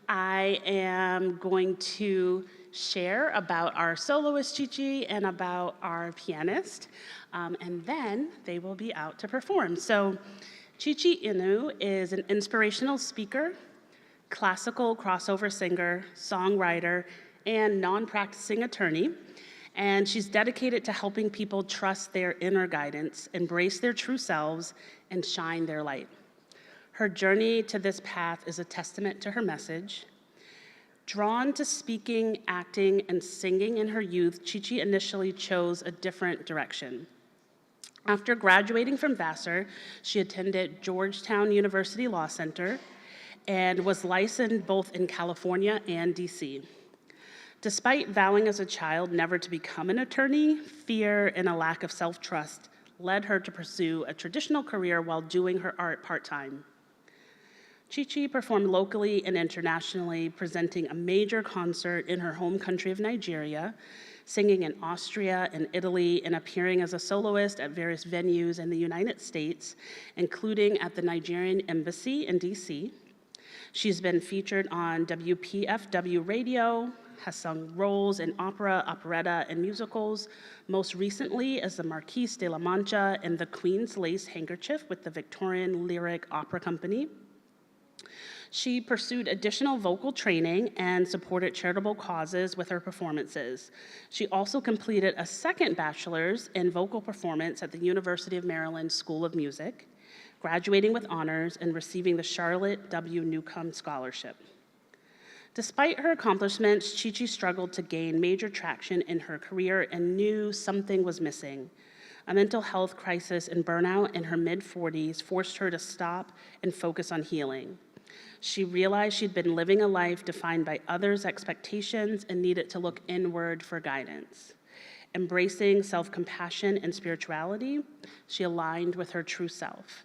I am going to share about our soloist, Chichi, and about our pianist, and then they will be out to perform. So Chichi Inu is an inspirational speaker, classical crossover singer, songwriter, and non-practicing attorney, and she's dedicated to helping people trust their inner guidance, embrace their true selves, and shine their light. Her journey to this path is a testament to her message. Drawn to speaking, acting, and singing in her youth, Chichi initially chose a different direction. After graduating from Vassar, she attended Georgetown University Law Center and was licensed both in California and DC. Despite vowing as a child never to become an attorney, fear and a lack of self-trust led her to pursue a traditional career while doing her art part-time. Chichi performed locally and internationally, presenting a major concert in her home country of Nigeria, singing in Austria and Italy, and appearing as a soloist at various venues in the United States, including at the Nigerian Embassy in DC. She's been featured on WPFW radio, has sung roles in opera, operetta, and musicals, most recently as the Marquise de la Mancha in The Queen's Lace Handkerchief with the Victorian Lyric Opera Company. She pursued additional vocal training and supported charitable causes with her performances. She also completed a second bachelor's in vocal performance at the University of Maryland School of Music, graduating with honors and receiving the Charlotte W. Newcomb Scholarship. Despite her accomplishments, Chichi struggled to gain major traction in her career and knew something was missing. A mental health crisis and burnout in her mid-40s forced her to stop and focus on healing. She realized she'd been living a life defined by others' expectations and needed to look inward for guidance. Embracing self-compassion and spirituality, she aligned with her true self.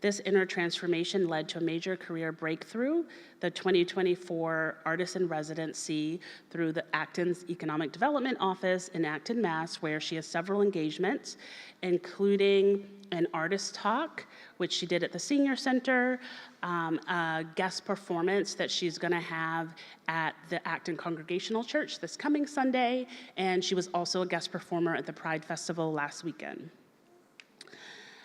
This inner transformation led to a major career breakthrough, the 2024 Artist in Residency through the Acton's Economic Development Office in Acton, Mass., where she has several engagements, including an artist talk, which she did at the Senior Center, a guest performance that she's gonna have at the Acton Congregational Church this coming Sunday, and she was also a guest performer at the Pride Festival last weekend.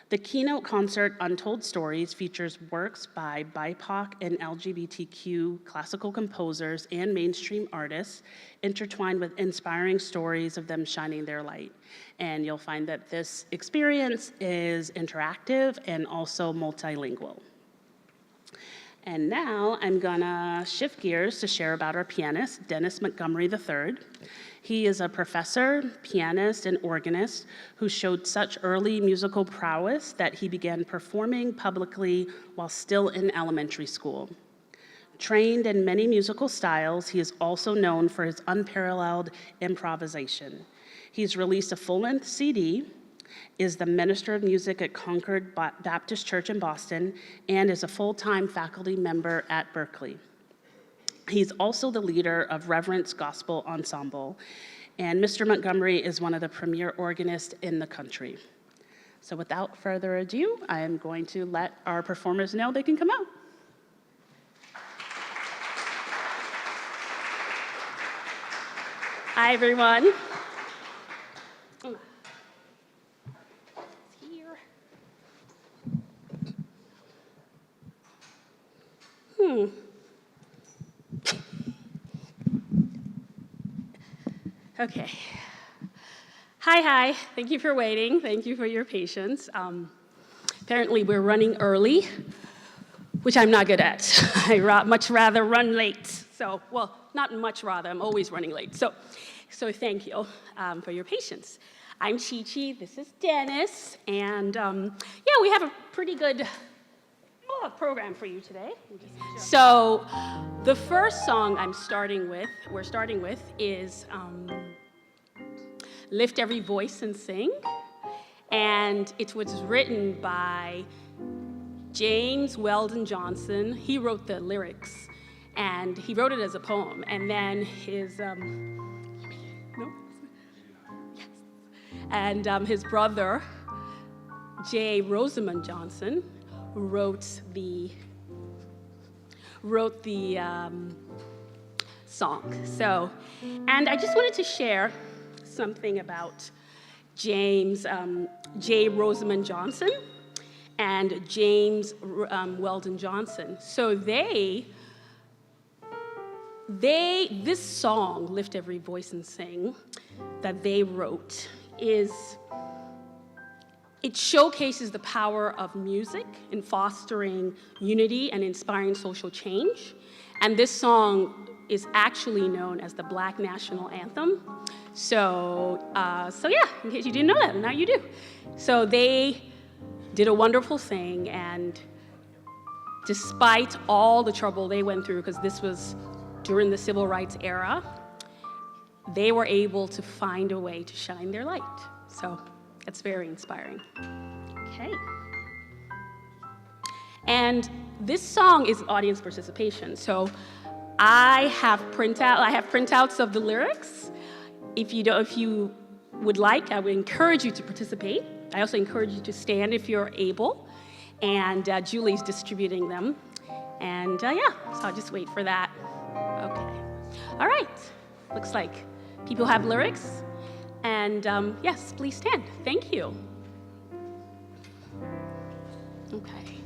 The keynote concert, Untold Stories, features works by BIPOC and LGBTQ classical composers and mainstream artists intertwined with inspiring stories of them shining their light. And you'll find that this experience is interactive and also multilingual. And now I'm gonna shift gears to share about our pianist, Dennis Montgomery III. He is a professor, pianist, and organist who showed such early musical prowess that he began performing publicly while still in elementary school. Trained in many musical styles, he is also known for his unparalleled improvisation. He's released a full-length CD, is the Minister of Music at Concord Baptist Church in Boston, and is a full-time faculty member at Berkeley. He's also the leader of Reverence Gospel Ensemble, and Mr. Montgomery is one of the premier organists in the country. So without further ado, I am going to let our performers know they can come out. Hi, everyone. Okay. Hi. Thank you for waiting. Thank you for your patience. Apparently, we're running early, which I'm not good at. I much rather run late. So, well, not much rather. I'm always running late. So thank you for your patience. I'm Chichi. This is Dennis. And yeah, we have a pretty good program for you today. So the first song we're starting with is Lift Every Voice and Sing. And it was written by James Weldon Johnson. He wrote the lyrics, and he wrote it as a poem. And then his, his brother, J. Rosamond Johnson, wrote the wrote the song. So, and I just wanted to share something about James J. Rosamond Johnson and James Weldon Johnson. So this song, Lift Every Voice and Sing, that they wrote it showcases the power of music in fostering unity and inspiring social change. And this song is actually known as the Black National Anthem. So yeah, in case you didn't know that, now you do. So they did a wonderful thing, and despite all the trouble they went through, because this was during the civil rights era, they were able to find a way to shine their light. So that's very inspiring. Okay. And this song is audience participation. So I have printouts of the lyrics. If you would like, I would encourage you to participate. I also encourage you to stand if you're able. And Julie's distributing them. And yeah, so I'll just wait for that. Okay. All right. Looks like people have lyrics. And yes, please stand. Thank you. Okay.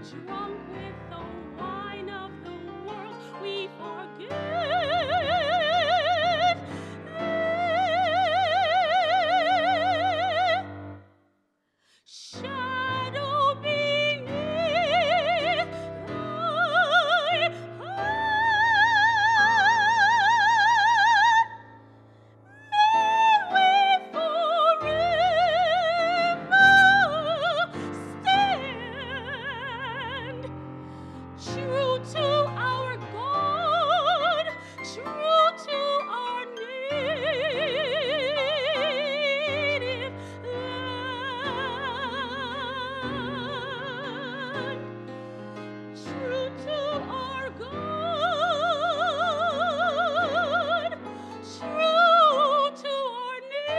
Drunk with the wine of the world, we forgive. Shadow beneath thy hand, may we forever stand. True to our God, true to our native land. True to our God, true to our native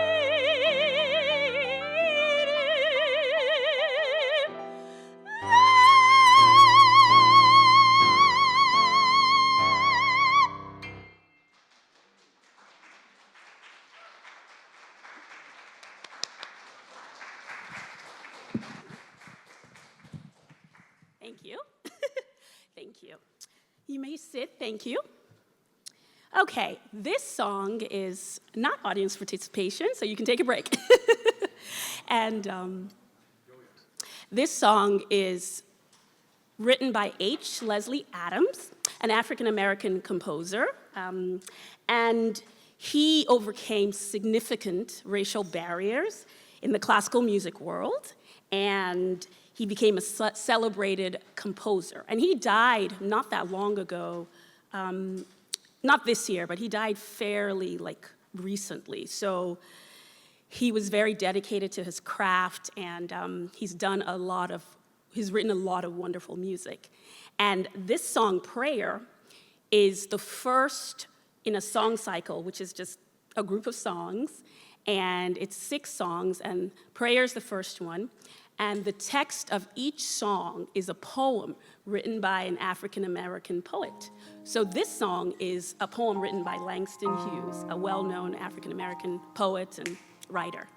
Thank you. Thank you. You may sit. Thank you. Okay, this song is not audience participation, so you can take a break. And this song is written by H. Leslie Adams, an African-American composer, and he overcame significant racial barriers in the classical music world, and he became a celebrated composer. And he died not that long ago, not this year, but he died fairly recently. So he was very dedicated to his craft, and he's written a lot of wonderful music. And this song, Prayer, is the first in a song cycle, which is just a group of songs, and it's 6 songs, and Prayer is the first one. And the text of each song is a poem written by an African-American poet. So this song is a poem written by Langston Hughes, a well-known African-American poet and writer.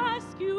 Ask you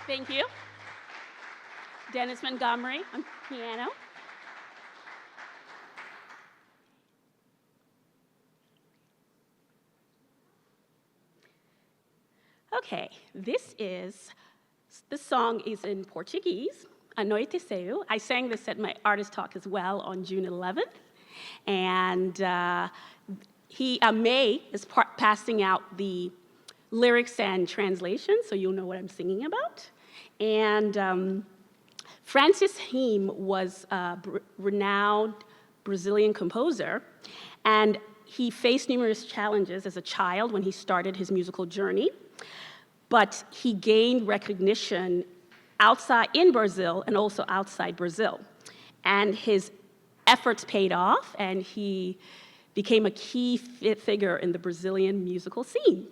Thank you. Dennis Montgomery on piano. Okay, this song is in Portuguese, Anoiteceu. I sang this at my artist talk as well on June 11th. And May is passing out the lyrics and translation, so you'll know what I'm singing about. And Francis Heem was a renowned Brazilian composer, and he faced numerous challenges as a child when he started his musical journey, but he gained recognition in Brazil and also outside Brazil. And his efforts paid off, and he became a key figure in the Brazilian musical scene.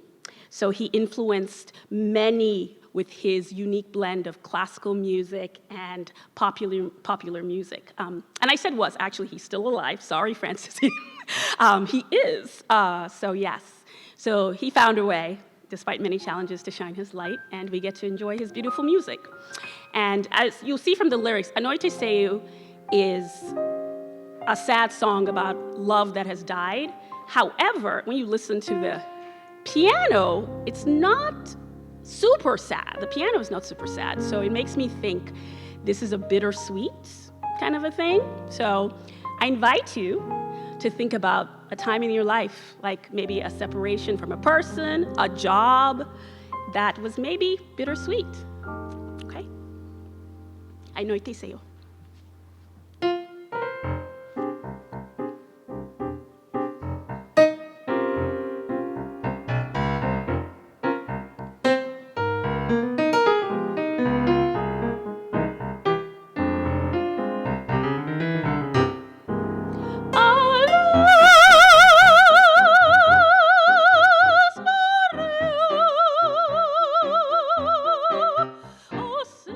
So he influenced many with his unique blend of classical music and popular music. And I said was, actually he's still alive, sorry Francis. He is, so yes. So he found a way, despite many challenges, to shine his light, and we get to enjoy his beautiful music. And as you'll see from the lyrics, Anoiteceu is a sad song about love that has died. However, when you listen to the piano, it's not super sad. The piano is not super sad, so it makes me think this is a bittersweet kind of a thing. So I invite you to think about a time in your life, like maybe a separation from a person, a job that was maybe bittersweet. Okay? Anoiteceu. O seu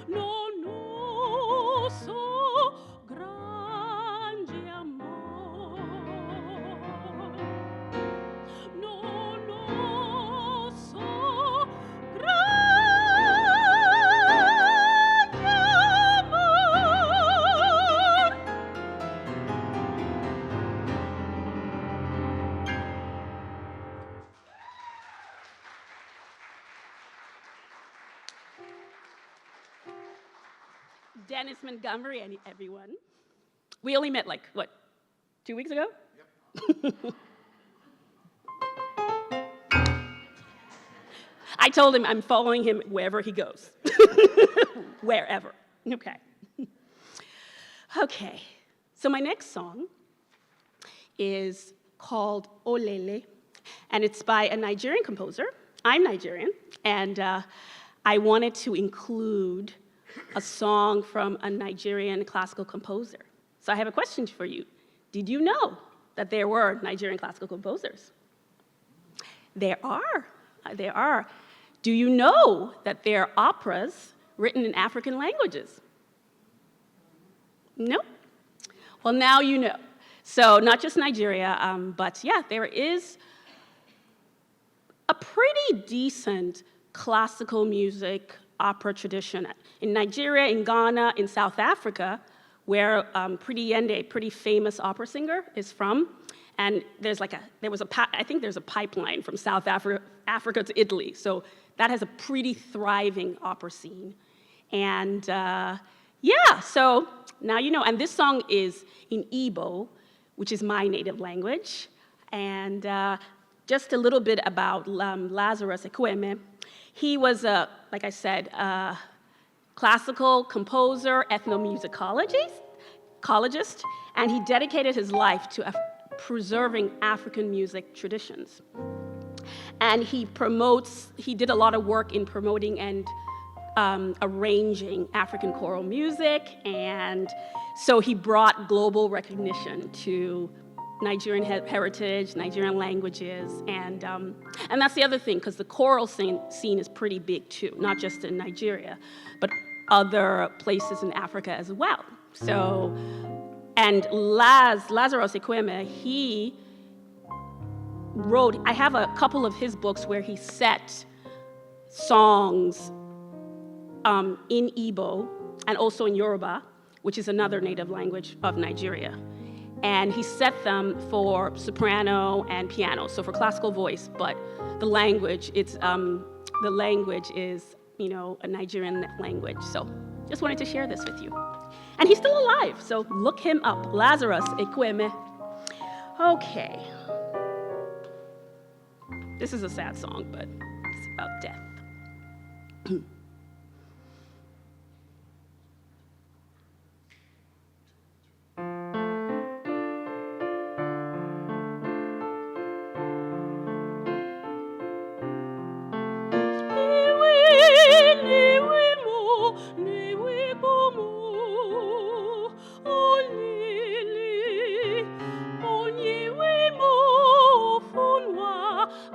No, no, so grande amor. No, no, so grande amor. Dennis Montgomery and everyone. We only met like, what, 2 weeks ago? Yep. I told him I'm following him wherever he goes. Wherever. Okay. Okay. So my next song is called Olele, and it's by a Nigerian composer. I'm Nigerian, and I wanted to include a song from a Nigerian classical composer. So I have a question for you. Did you know that there were Nigerian classical composers? There are. There are. Do you know that there are operas written in African languages? No? Well, now you know. So not just Nigeria, but yeah, there is a pretty decent classical music opera tradition in Nigeria, in Ghana, in South Africa, where Priti Yende, a pretty famous opera singer, is from. And I think there's a pipeline from South Africa to Italy. So that has a pretty thriving opera scene. And yeah, so now you know. And this song is in Igbo, which is my native language. And just a little bit about Lazarus Ekweme. He was, like I said, a classical composer, ethnomusicologist, and he dedicated his life to preserving African music traditions. And he did a lot of work in promoting and arranging African choral music, and so he brought global recognition to Nigerian heritage, Nigerian languages, and that's the other thing, because the choral scene is pretty big too, not just in Nigeria, but other places in Africa as well. So, and Lazarus Ekweme, he wrote, I have a couple of his books where he set songs in Igbo and also in Yoruba, which is another native language of Nigeria. And he set them for soprano and piano, so for classical voice, but the language is, a Nigerian language. So just wanted to share this with you. And he's still alive, so look him up, Lazarus Ekweme. Okay. This is a sad song, but it's about death.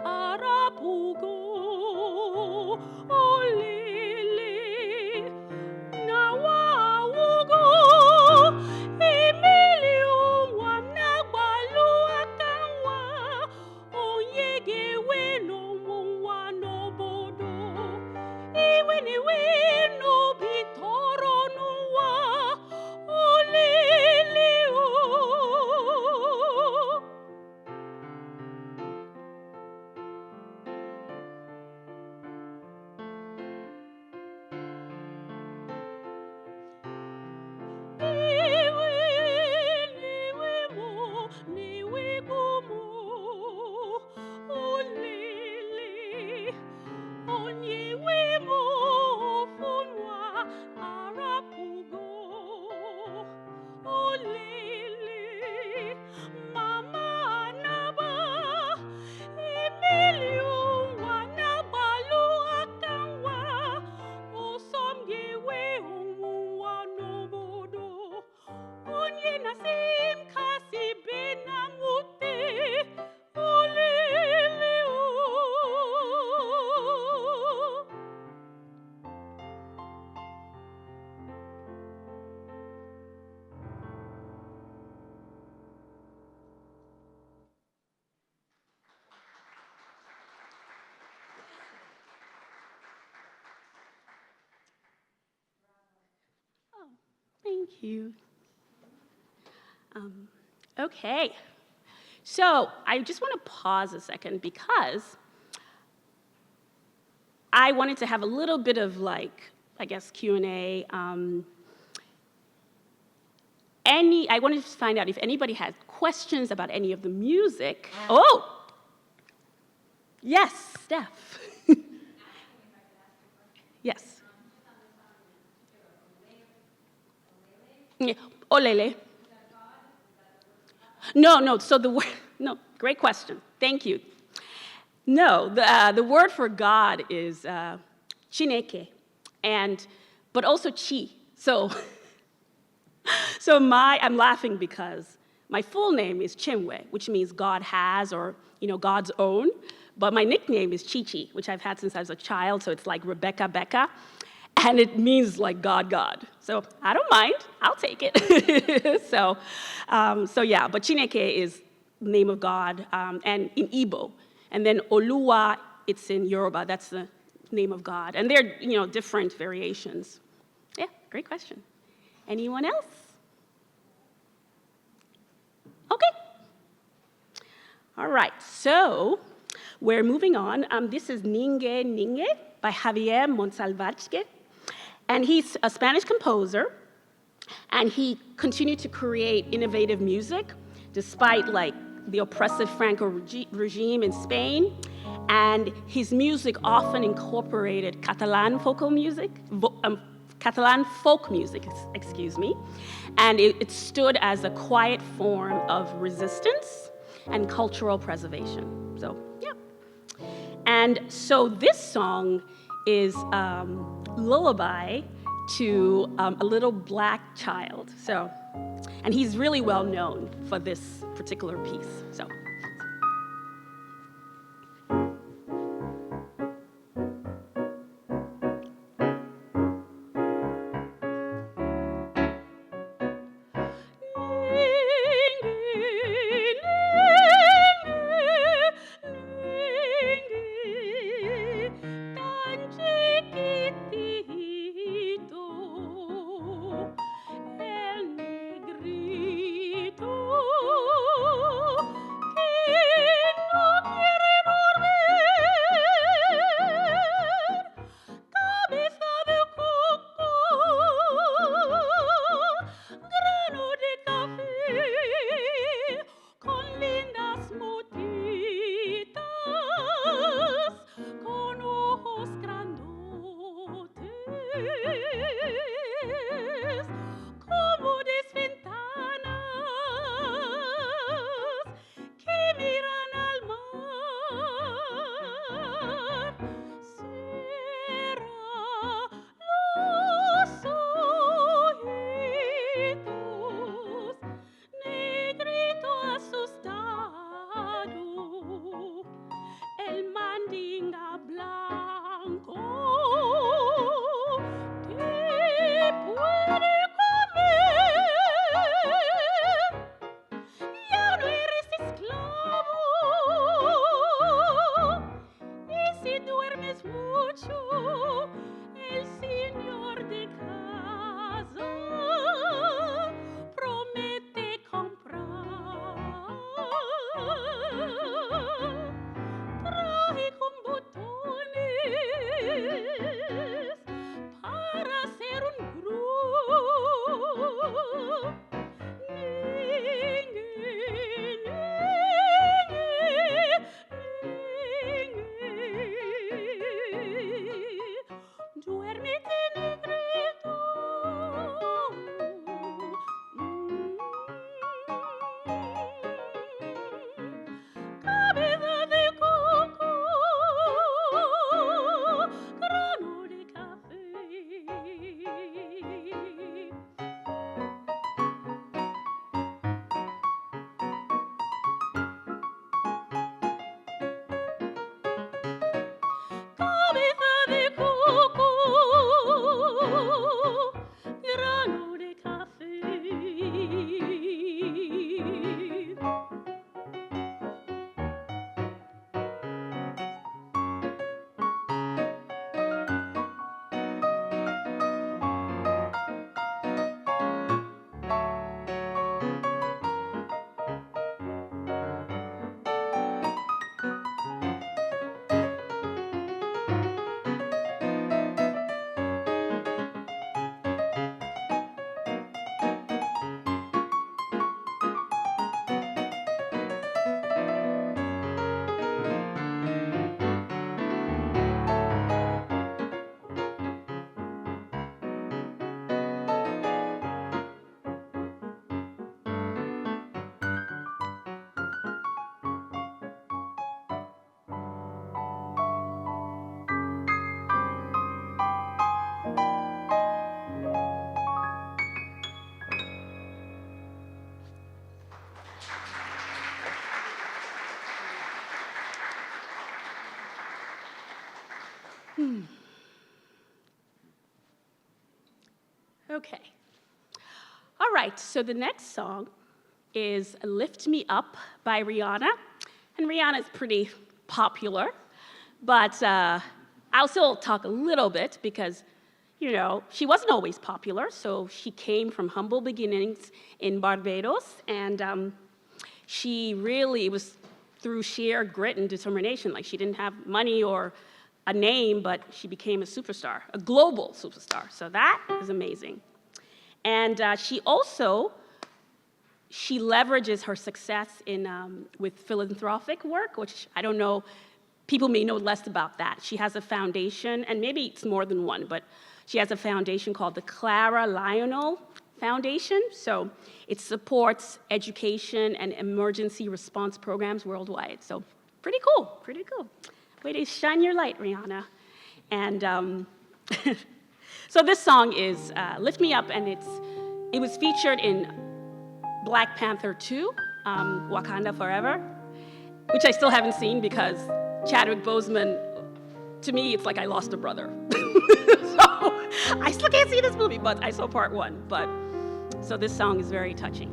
Arapugo, ole. Thank you. Okay. So I just want to pause a second because I wanted to have a little bit of like, I guess, Q&A. I wanted to find out if anybody had questions about any of the music. Oh! Yes, Steph. Yes. Yeah. Olele. No, so the word, no, great question. Thank you. No, the word for God is Chineke, but also Chi. So, I'm laughing because my full name is Chinwe, which means God has or, God's own. But my nickname is Chichi, which I've had since I was a child, so it's like Rebecca Becca. And it means like God. So I don't mind, I'll take it. So yeah, but Chineke is the name of God, and in Igbo. And then Oluwa, it's in Yoruba, that's the name of God. And they're, different variations. Yeah, great question. Anyone else? Okay. All right, so we're moving on. This is Ninge Ninge by Javier Monsalvatge. And he's a Spanish composer, and he continued to create innovative music despite the oppressive Franco regime in Spain. And his music often incorporated Catalan folk music, excuse me. And it stood as a quiet form of resistance and cultural preservation. So, yeah. And so this song is lullaby to a little black child. So, and he's really well known for this particular piece. So. El negrito que Okay. All right, so the next song is Lift Me Up by Rihanna. And Rihanna is pretty popular, but I'll still talk a little bit because, you know, she wasn't always popular. So she came from humble beginnings in Barbados, and it was through sheer grit and determination. Like, she didn't have money or a name, but she became a superstar, a global superstar. So that is amazing. And she leverages her success with philanthropic work, which I don't know, people may know less about that. She has a foundation, and maybe it's more than one, but she has a foundation called the Clara Lionel Foundation. So it supports education and emergency response programs worldwide. So pretty cool, pretty cool. Way to shine your light, Rihanna. And so this song is Lift Me Up, and it was featured in Black Panther 2, Wakanda Forever, which I still haven't seen because Chadwick Boseman, to me, it's like I lost a brother. So I still can't see this movie, but I saw part 1. So this song is very touching.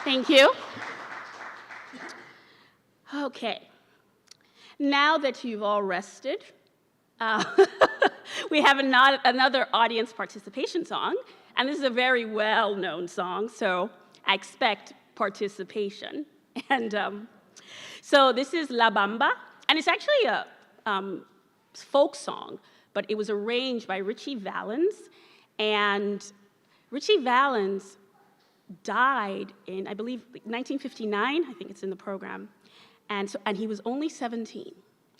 Thank you. Okay. Now that you've all rested, uh, we have another audience participation song, and this is a very well-known song, so I expect participation. And so this is La Bamba, and it's actually a folk song, but it was arranged by Ritchie Valens, and Ritchie Valens died in, I believe, 1959. I think it's in the program. And he was only 17,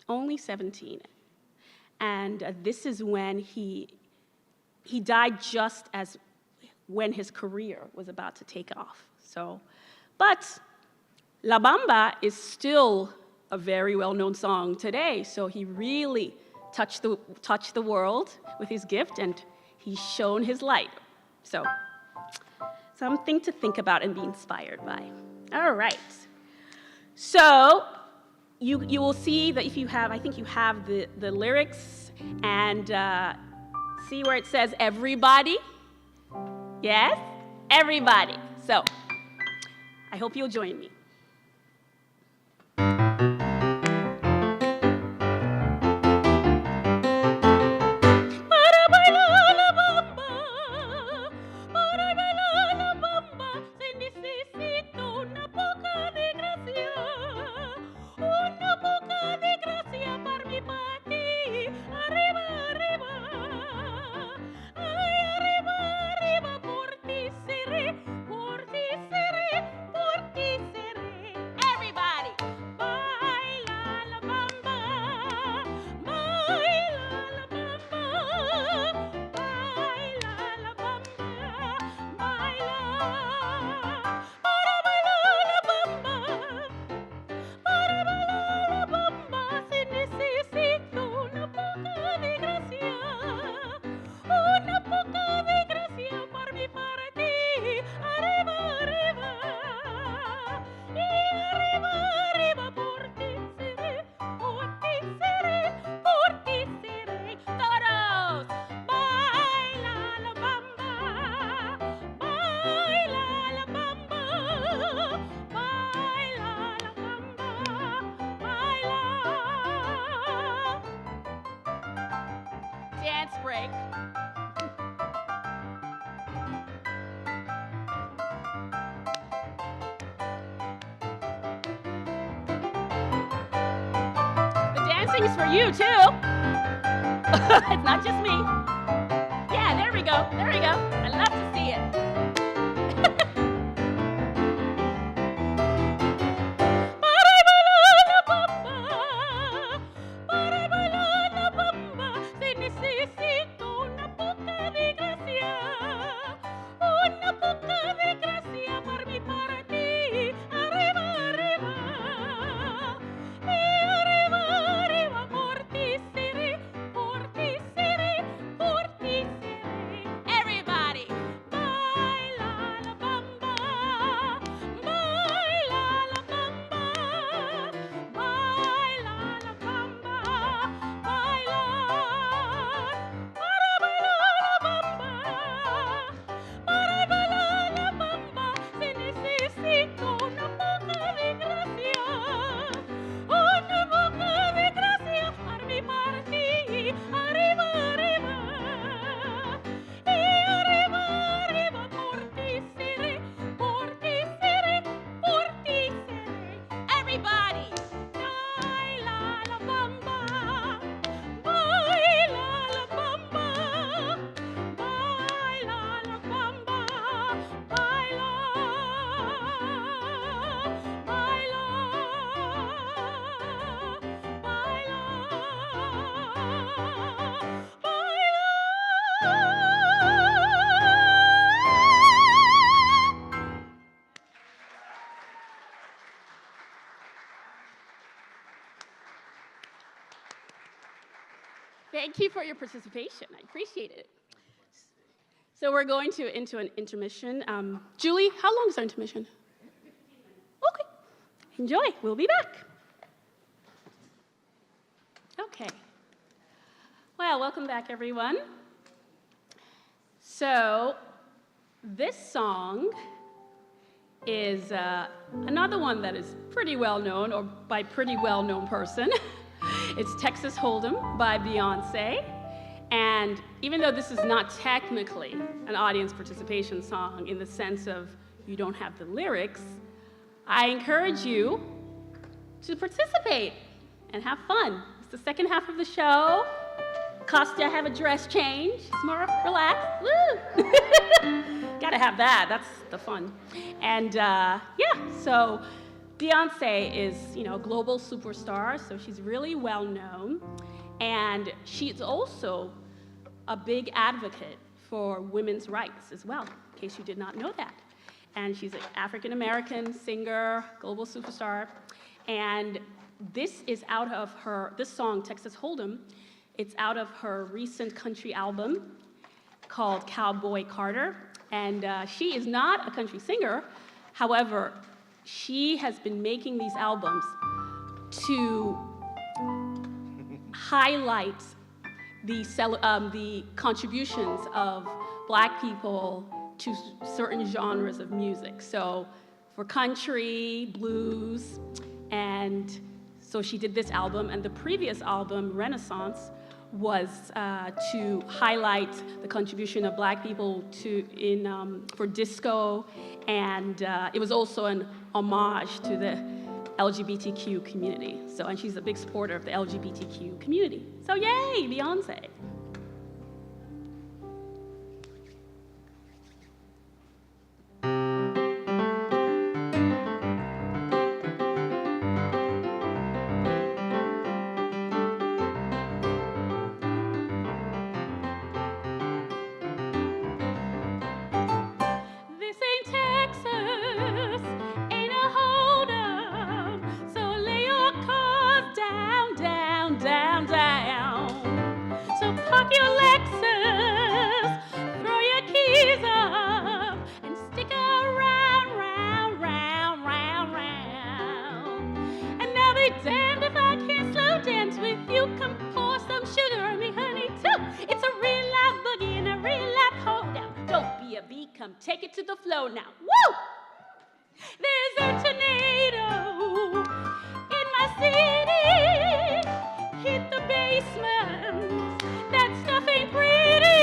only 17. And this is when he died just as when his career was about to take off. So, but La Bamba is still a very well-known song today. So he really touched the world with his gift, and he's shown his light. So, something to think about and be inspired by. All right. So you will see that if you have, I think you have the lyrics, and see where it says everybody? Yes? Everybody. So I hope you'll join me. Dance break. The dancing is for you too. It's not just me. Yeah, there we go. There we go. I love to see it. Thank you for your participation. I appreciate it. So we're going into an intermission. Julie, how long is our intermission? Okay. Enjoy. We'll be back. Okay. Well, welcome back, everyone. So this song is another one that is pretty well known, or by pretty well known person. It's Texas Hold'em by Beyonce. And even though this is not technically an audience participation song in the sense of you don't have the lyrics, I encourage you to participate and have fun. It's the second half of the show. Costa have a dress change. It's more relaxed. Woo! Gotta have that. That's the fun. And yeah, so Beyonce is, a global superstar, so she's really well known. And she's also a big advocate for women's rights as well, in case you did not know that. And she's an African-American singer, global superstar. And this is out of this song, Texas Hold'em, it's out of her recent country album called Cowboy Carter. And she is not a country singer. However, she has been making these albums to highlight the contributions of Black people to certain genres of music. So for country, blues, and so she did this album. And the previous album, Renaissance, was to highlight the contribution of Black people for disco, and it was also an homage to the LGBTQ community. And she's a big supporter of the LGBTQ community. So yay, Beyonce. Take it to the floor now. Woo! There's a tornado in my city. Hit the basement. That stuff ain't pretty.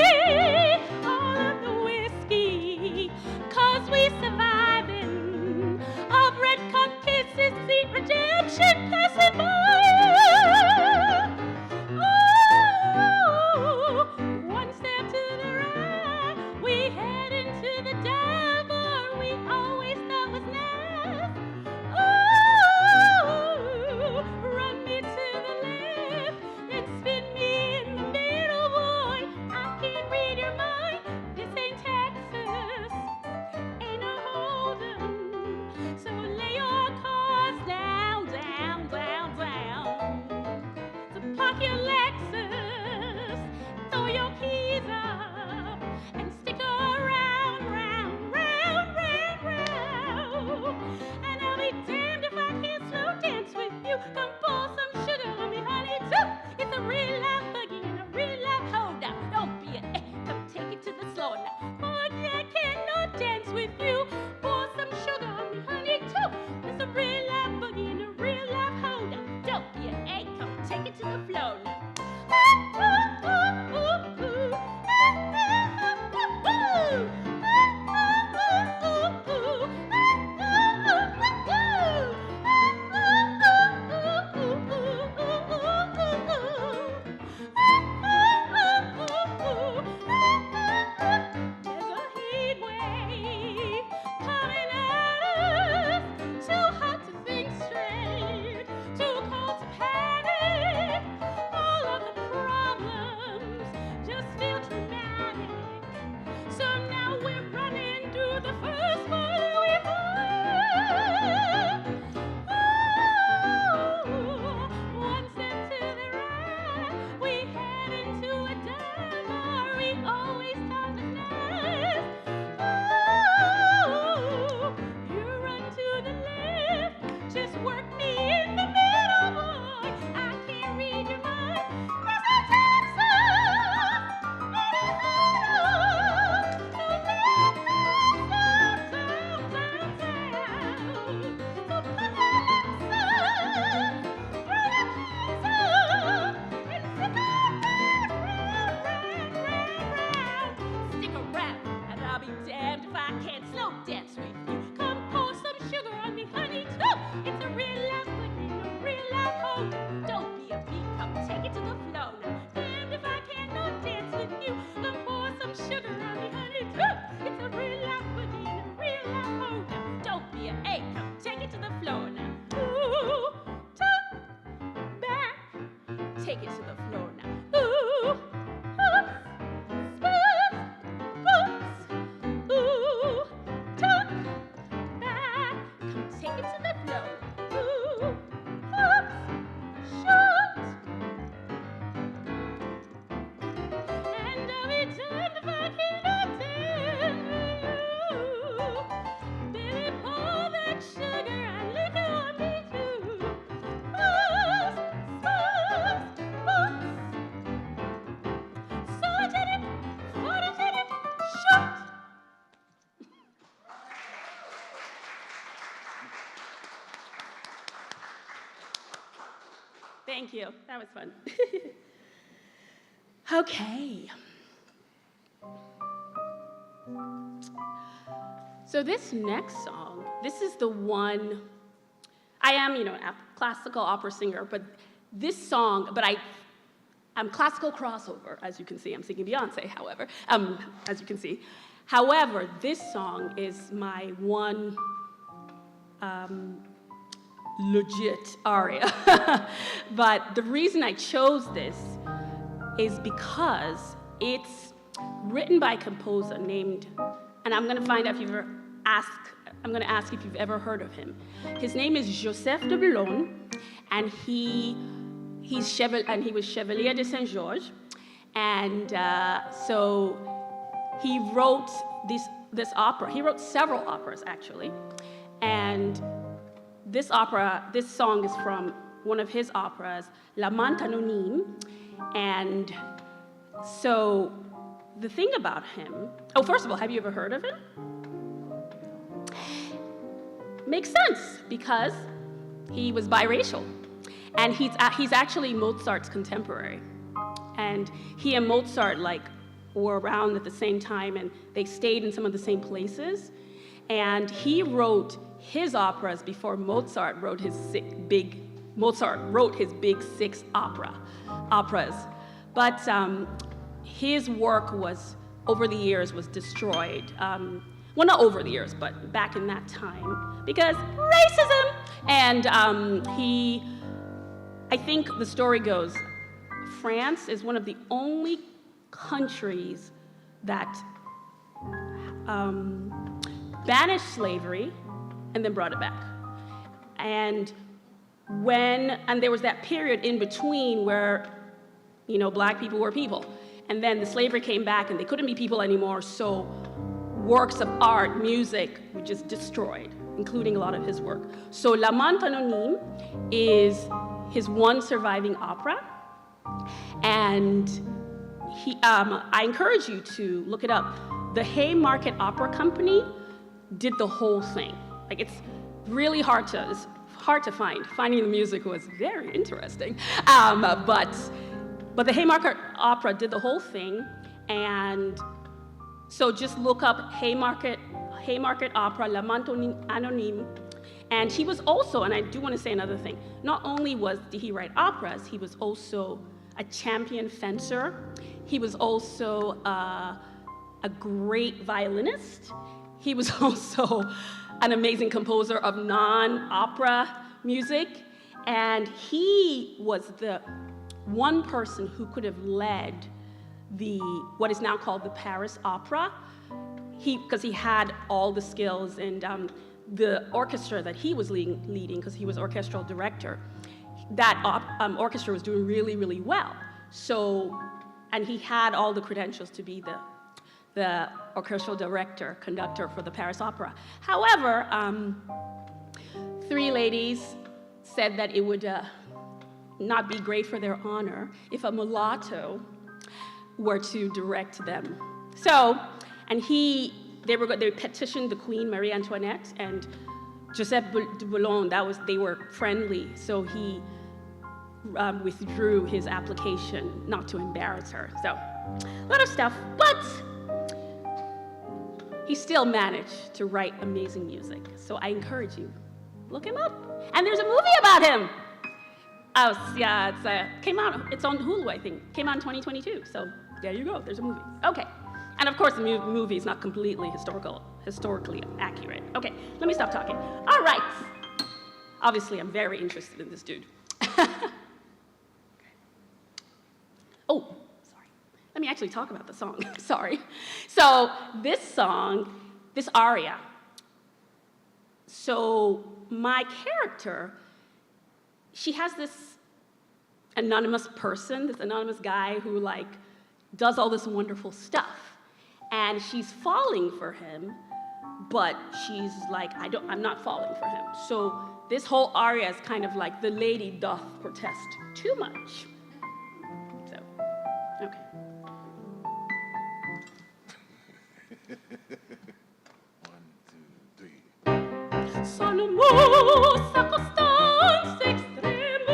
All of the whiskey, 'cause we surviving. Of red cup kisses, sweet redemption passing by. One step to the right, we head into the devil we always thought was nice. Run me to the left, then spin me in the middle, boy. I can't read your mind. This ain't Texas, ain't no Hold'em. So lay your cards down, down, down, down. thank you. That was fun. Okay. So this next song, this is the one, I am, a classical opera singer, but this song, I'm classical crossover, as you can see. I'm singing Beyonce, however, as you can see. However, this song is my one legit aria. But the reason I chose this is because it's written by a composer named, and I'm going to find out if you've ever I'm going to ask if you've ever heard of him. His name is Joseph de Boulogne, and he was Chevalier de Saint-Georges, and so he wrote this opera. He wrote several operas, actually, and this song is from one of his operas, L'Amant Anonyme, and so the thing about him, first of all, have you ever heard of him? Makes sense, because he was biracial. And he's actually Mozart's contemporary. And he and Mozart were around at the same time, and they stayed in some of the same places. And he wrote his operas before Mozart wrote his big six operas. But his work over the years was destroyed. Well, not over the years, but back in that time, because racism. And I think the story goes, France is one of the only countries that banished slavery and then brought it back. And there was that period in between where, black people were people. And then the slavery came back and they couldn't be people anymore, so works of art, music were just destroyed, including a lot of his work. So L'Amant Anonyme is his one surviving opera, and I encourage you to look it up. The Haymarket Opera Company did the whole thing. It's really hard to find. Finding the music was very interesting, but the Haymarket Opera did the whole thing, and so just look up Haymarket Opera, L'Amant Anonyme. And he was also, and I do want to say another thing, not only did he write operas, he was also a champion fencer. He was also a great violinist. He was also an amazing composer of non-opera music. And he was the one person who could have led what is now called the Paris Opera, because he had all the skills, and the orchestra that he was leading, because he was orchestral director, that orchestra was doing really, really well. So, and he had all the credentials to be the orchestral conductor for the Paris Opera. However, three ladies said that it would not be great for their honor if a mulatto were to direct them. So, and they petitioned the Queen Marie Antoinette and Joseph de Boulogne. They were friendly, so he withdrew his application not to embarrass her. So, a lot of stuff, but he still managed to write amazing music. So I encourage you, look him up. And there's a movie about him. Oh, yeah, it's on Hulu, I think. Came out in 2022, so there you go, there's a movie. Okay, and of course the movie is not completely historically accurate. Okay, let me stop talking. All right, obviously I'm very interested in this dude. Oh, sorry, let me actually talk about the song, sorry. So this song, this aria, so my character, she has this anonymous person, this anonymous guy who does all this wonderful stuff. And she's falling for him, but she's I'm not falling for him. So this whole aria is kind of like the lady doth protest too much. So, okay. One, two, three. Son mot circonstance extrême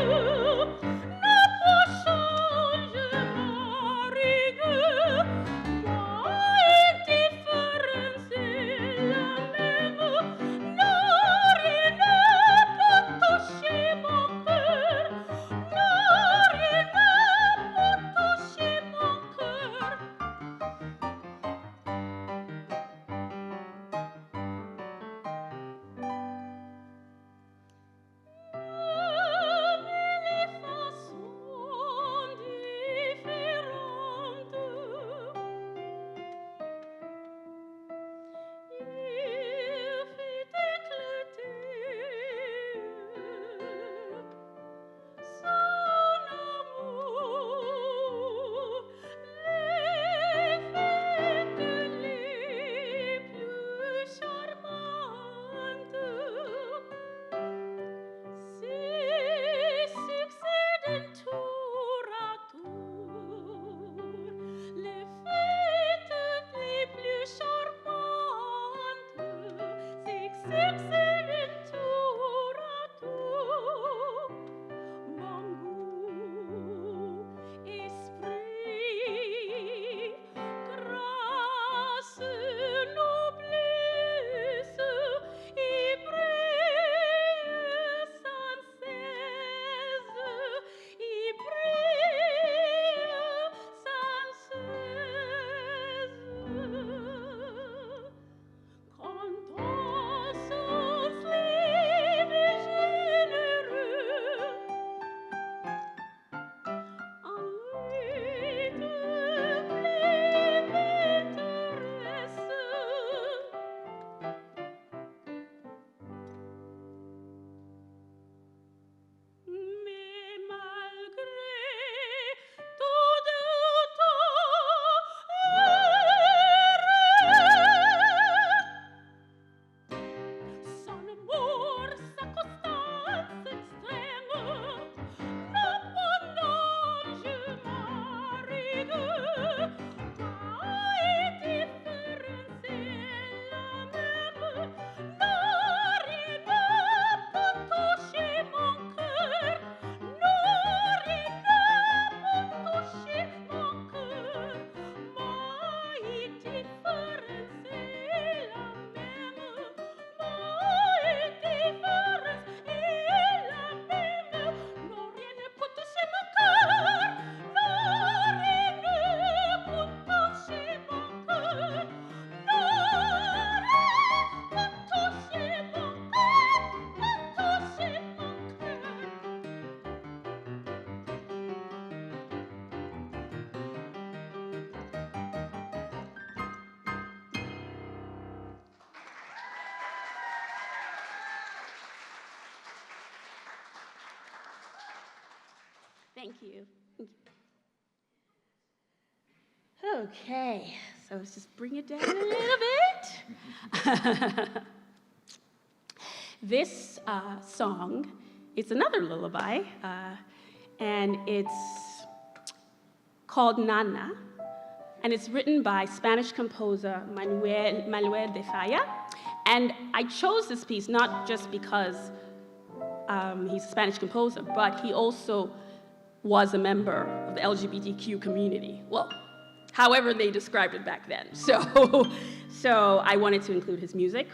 Thank you. Okay, so let's just bring it down A little bit. This song is another lullaby, and it's called Nana, and it's written by Spanish composer Manuel de Falla. And I chose this piece not just because he's a Spanish composer, but he also was a member of the LGBTQ community. Well, however they described it back then. So I wanted to include his music.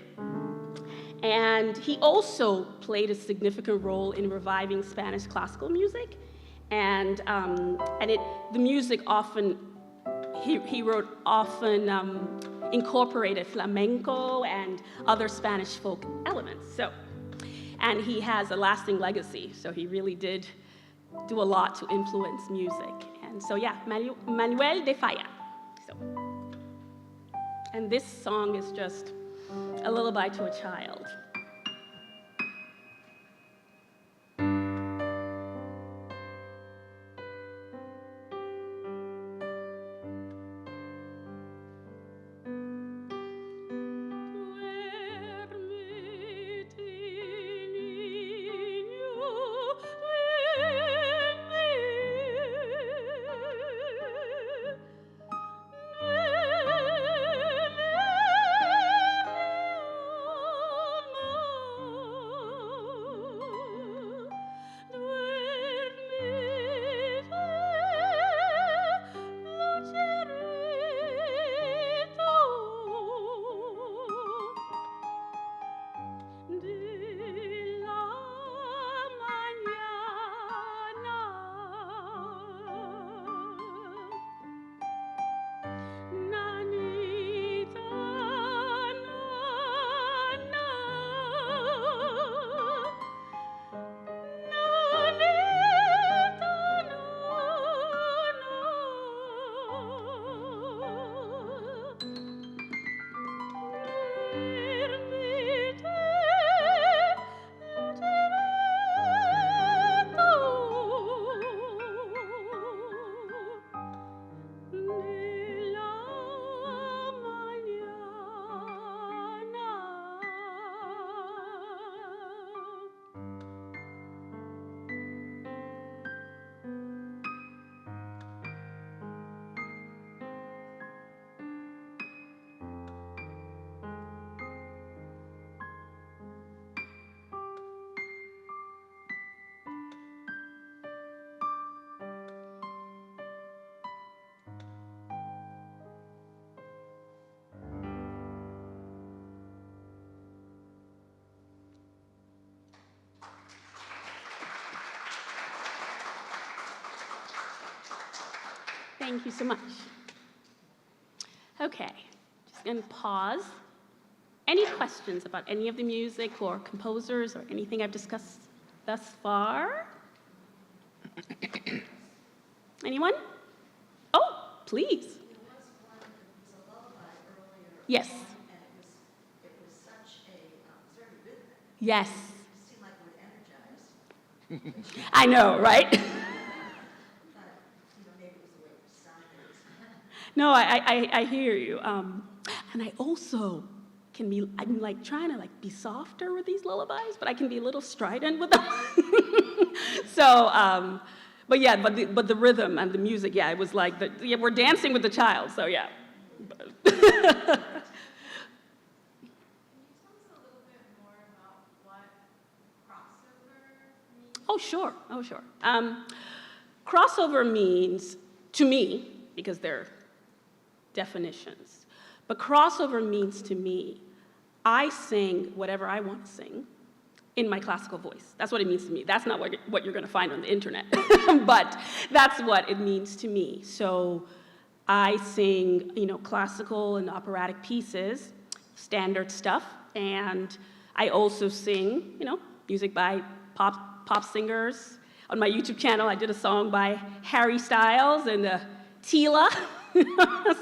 And he also played a significant role in reviving Spanish classical music. And the music often, he wrote often incorporated flamenco and other Spanish folk elements. And he has a lasting legacy, so he really did do a lot to influence music. And so yeah, Manuel de Falla. And this song is just a lullaby to a child. Thank you so much. Okay, just gonna pause. Any questions about any of the music or composers or anything I've discussed thus far? Anyone? Oh, please. There was one, it was a lullaby earlier. Yes. And it was such a, very rhythmic. Yes. It seemed like it would energize. I know, right? But, maybe it was the way it sounded. No, I hear you. And I also I'm like trying to like be softer with these lullabies, but I can be a little strident with them. So, but yeah, but the rhythm and the music, yeah, it was like, we're dancing with the child, so yeah. Can you tell us a little bit more about what crossover means? Oh, sure. Crossover means, to me, because they're definitions, but crossover means to me, I sing whatever I want to sing in my classical voice. That's what it means to me. That's not what you're going to find on the internet, but that's what it means to me. So I sing, classical and operatic pieces, standard stuff, and I also sing, music by pop singers. On my YouTube channel, I did a song by Harry Styles and Tila.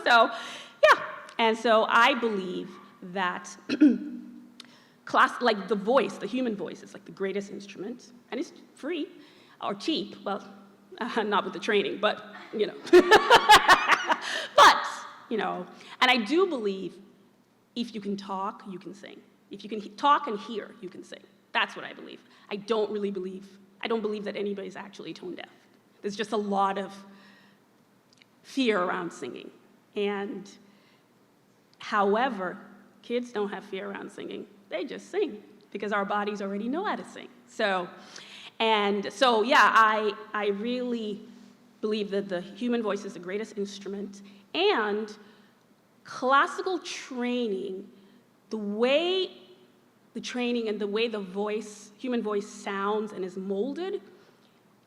So, yeah. And so I believe that like the voice, the human voice, is like the greatest instrument, and it's free or cheap. Well, not with the training, but but and I do believe if you can talk, you can sing. If you can talk and hear, you can sing. That's what I believe. I don't believe that anybody's actually tone deaf. There's just a lot of fear around singing, and however, kids don't have fear around singing. They just sing because our bodies already know how to sing. So yeah, I really believe that the human voice is the greatest instrument, and classical training, the way the training and the way the human voice sounds and is molded,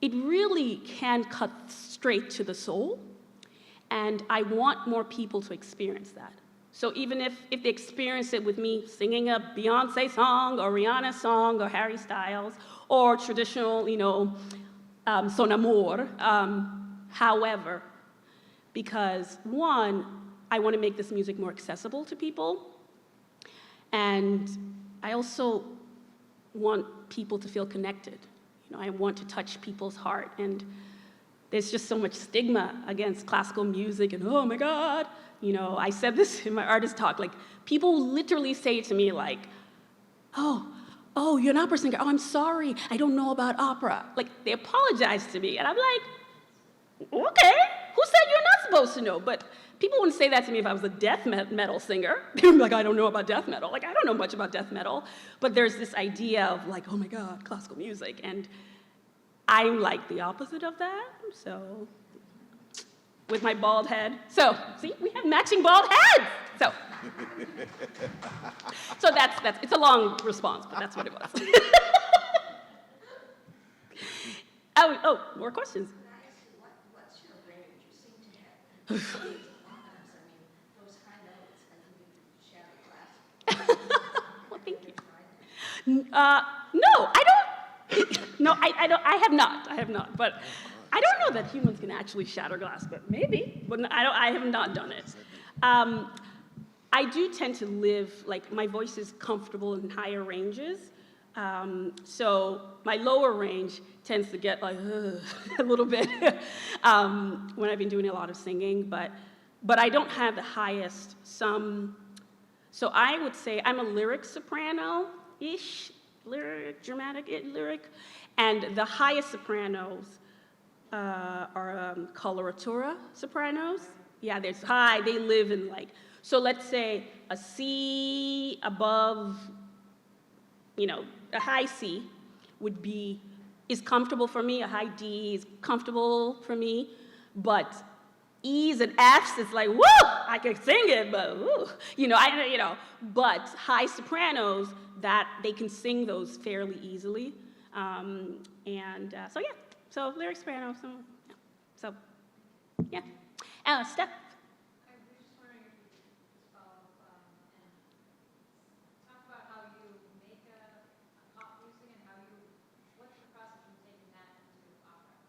it really can cut straight to the soul, and I want more people to experience that. So even if they experience it with me singing a Beyonce song or Rihanna song or Harry Styles or traditional, Son Amor, however, because one, I want to make this music more accessible to people, and I also want people to feel connected. I want to touch people's heart, and there's just so much stigma against classical music, and oh my God, I said this in my artist talk, like, people literally say to me, like, oh, you're an opera singer. Oh, I'm sorry, I don't know about opera. Like, they apologize to me, and I'm like, okay, who said you're not supposed to know? But people wouldn't say that to me if I was a death metal singer. They would be like, I don't know about death metal. Like, I don't know much about death metal, but there's this idea of like, oh my God, classical music, and I'm like the opposite of that, so, with my bald head. So, see, we have matching bald heads. So that's it's a long response, but that's what it was. Oh, more questions? Can I ask you, what's your range? You seem to have octaves. I mean, those high notes, I think you could shatter glass. Well, thank you. No, I don't. No, I have not. But I don't know that humans can actually shatter glass, but maybe. But I have not done it. I do tend to live, like, my voice is comfortable in higher ranges. So my lower range tends to get like a little bit when I've been doing a lot of singing, but I don't have the highest. So I would say I'm a lyric soprano-ish, dramatic lyric, and the highest sopranos are coloratura sopranos. Yeah, they're high. They live in like, so let's say a C above, a high C is comfortable for me. A high D is comfortable for me, but E's and F's is like, woo, I can sing it, but woo, but high sopranos, that they can sing those fairly easily, so lyric soprano, so yeah. Steph. I was just wondering if you could just follow up and talk about how you make a pop music and what's the process from taking that into opera?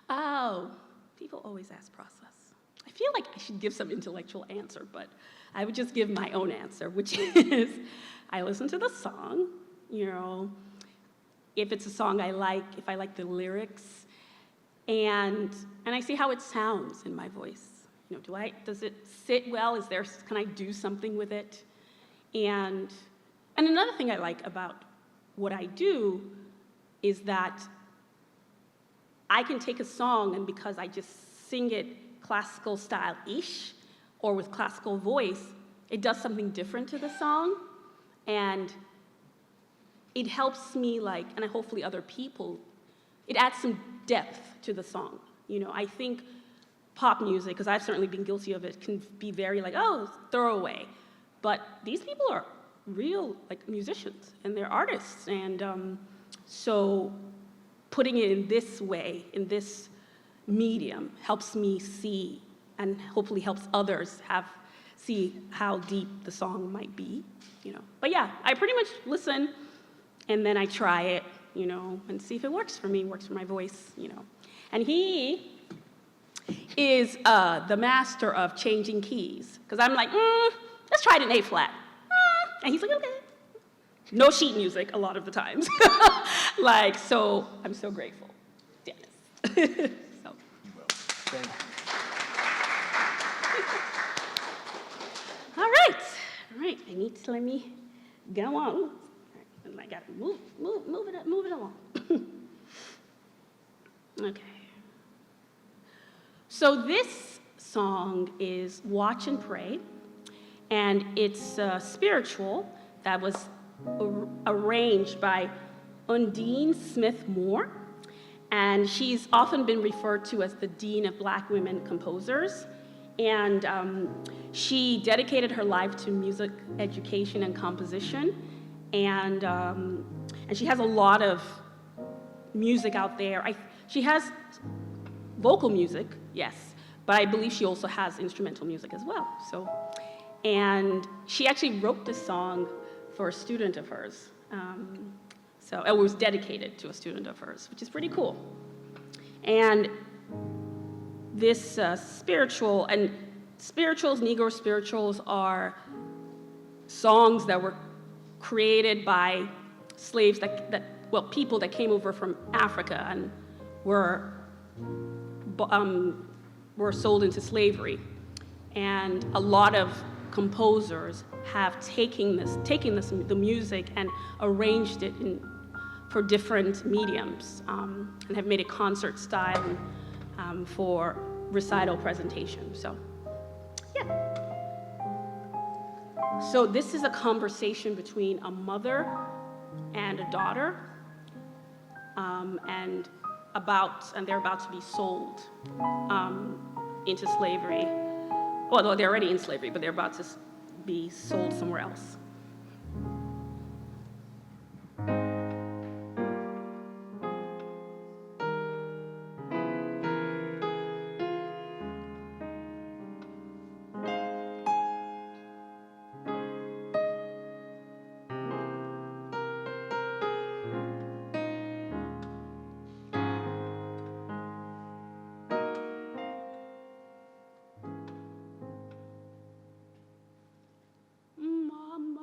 Oh, people always ask process. I feel like I should give some intellectual answer, but I would just give my own answer, which is I listen to the song, you know, if it's a song I like, if I like the lyrics, and I see how it sounds in my voice. You know, does it sit well? Can I do something with it? And another thing I like about what I do is that I can take a song, and because I just sing it classical style-ish or with classical voice, it does something different to the song, and it helps me, and hopefully other people, it adds some depth to the song. You know, I think pop music, because I've certainly been guilty of it, can be very throwaway. But these people are real, musicians, and they're artists. And so putting it in this way, in this medium, helps me see, and hopefully helps others see how deep the song might be, you know. But yeah, I pretty much listen, and then I try it, you know, and see if it works for me, works for my voice, you know. And he is the master of changing keys. Because I'm like, let's try it in A flat. And he's like, okay. No sheet music a lot of the times. So I'm so grateful, Dennis. So. Thank you. All right, I need to let me go on. All right, and I gotta move it along. Okay. So this song is Watch and Pray, and it's spiritual that was arranged by Undine Smith Moore, and she's often been referred to as the Dean of Black Women Composers. And she dedicated her life to music education and composition, and she has a lot of music out there. She has vocal music, yes, but I believe she also has instrumental music as well. And she actually wrote this song for a student of hers. So it was dedicated to a student of hers, which is pretty cool. And this Negro spirituals are songs that were created by slaves people that came over from Africa and were sold into slavery. And a lot of composers have taken the music and arranged it for different mediums, and have made it concert style for recital presentation. So, yeah. So this is a conversation between a mother and a daughter, and they're about to be sold into slavery. Well, they're already in slavery, but they're about to be sold somewhere else. Mama,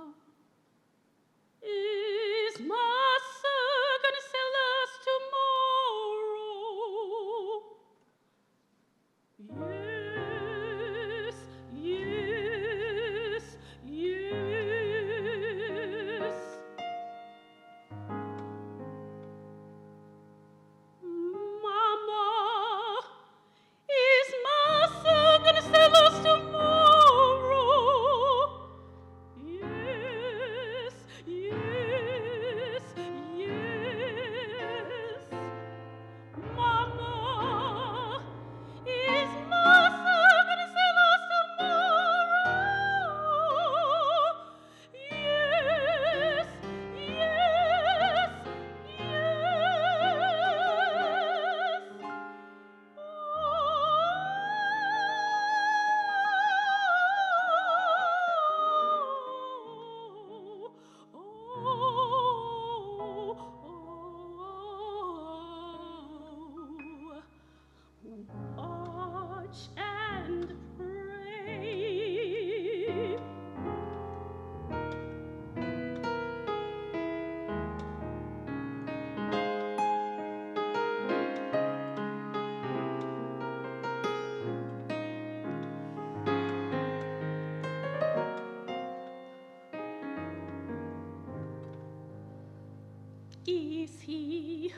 Is he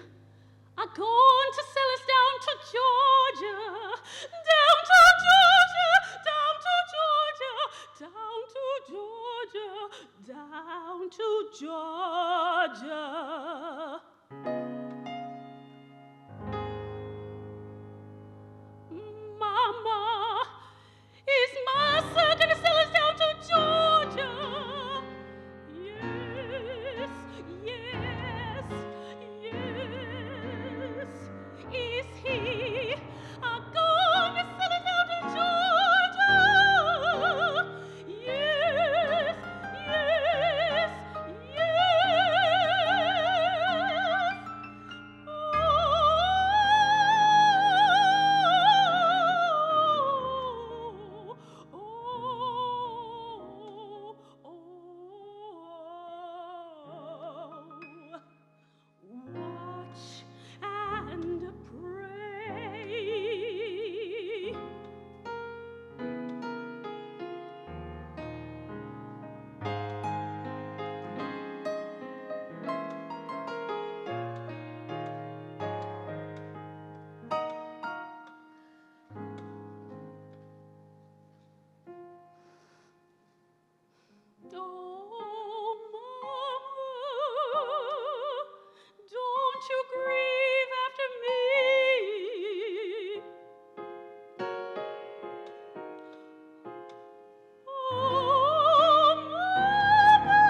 going to sell us down to Georgia? Down to Georgia, down to Georgia, down to Georgia, down to Georgia. Mama, is Massa gonna sell us down to Georgia? Yes, yes, yes. Is he gonna sell us down to Georgia? Yes, yes, yes. Watch and pray. Oh, Mama, don't you grieve after me. Oh, Mama,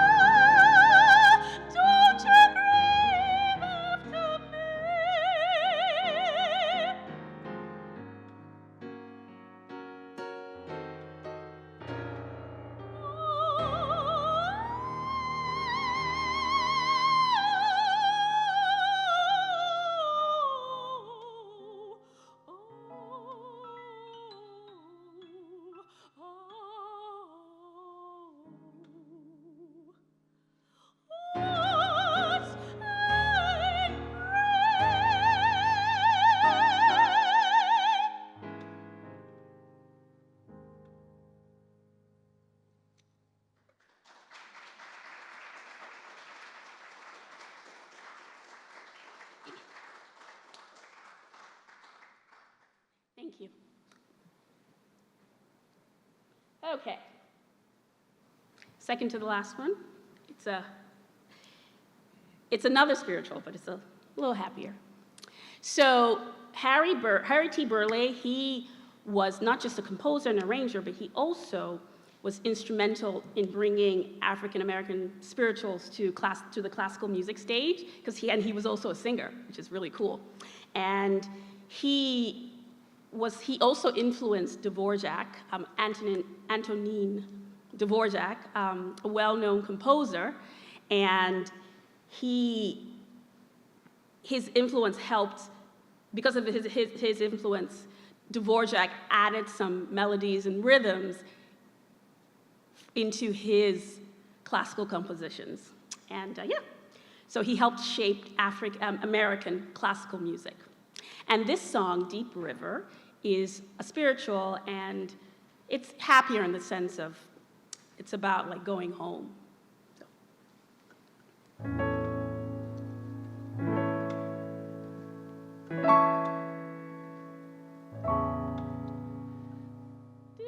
don't you grieve after me. Thank you. Okay. Second to the last one. It's another spiritual, but it's a little happier. So Harry T. Burleigh, he was not just a composer and arranger, but he also was instrumental in bringing African American spirituals to the classical music stage, because he was also a singer, which is really cool. And he also influenced Dvorak, Antonin Dvorak, a well-known composer, and his influence helped, because of his influence, Dvorak added some melodies and rhythms into his classical compositions. And so he helped shape American classical music. And this song, Deep River, is a spiritual, and it's happier in the sense of it's about like going home. So. Deep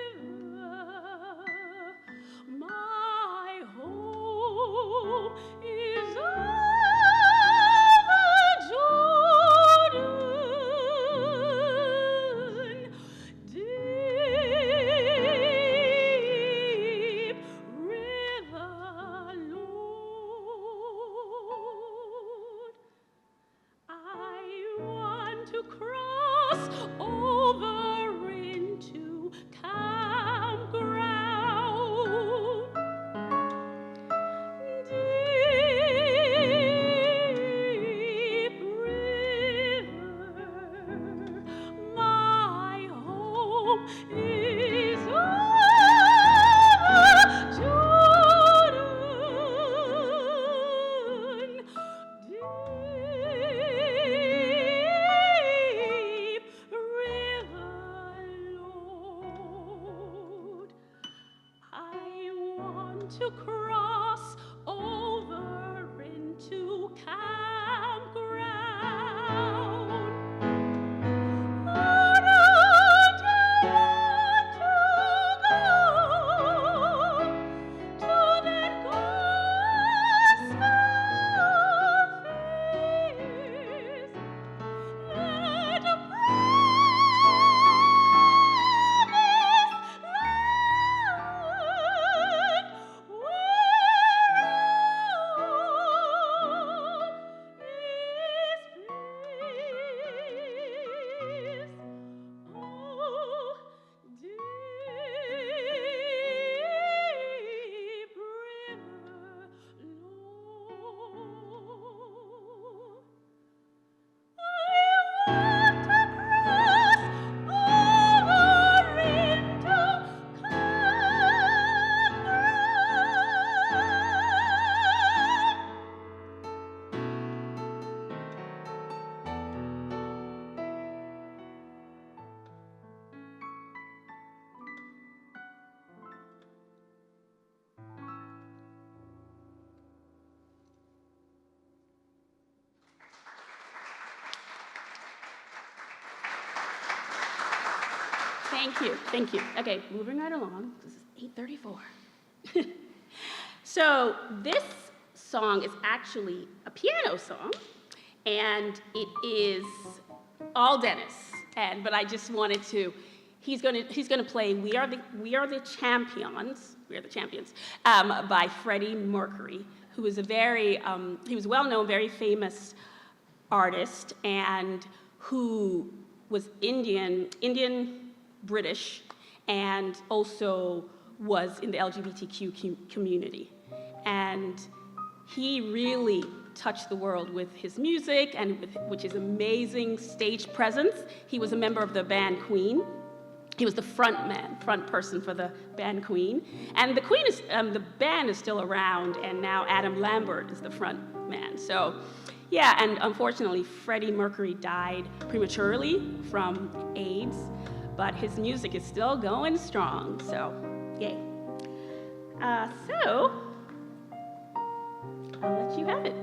river, my home is over Jordan. Deep to cross over into campground. Where don't you want to go to that gospel feast that promised land where all is peace? Oh, deep river, Lord. I walked across over into Thank you, thank you. Okay, moving right along. This is 8:34. So this song is actually a piano song, and it is all Dennis. But I just wanted to. He's gonna play "We Are the Champions" by Freddie Mercury, who is he was well-known, very famous artist, and who was Indian British, and also was in the LGBTQ community. And he really touched the world with his music and with his amazing stage presence. He was a member of the band Queen. He was the front person for the band Queen. And the band is still around, and now Adam Lambert is the front man. So, yeah, and unfortunately, Freddie Mercury died prematurely from AIDS, but his music is still going strong, so yay. So, I'll let you have it,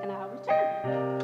and I'll return.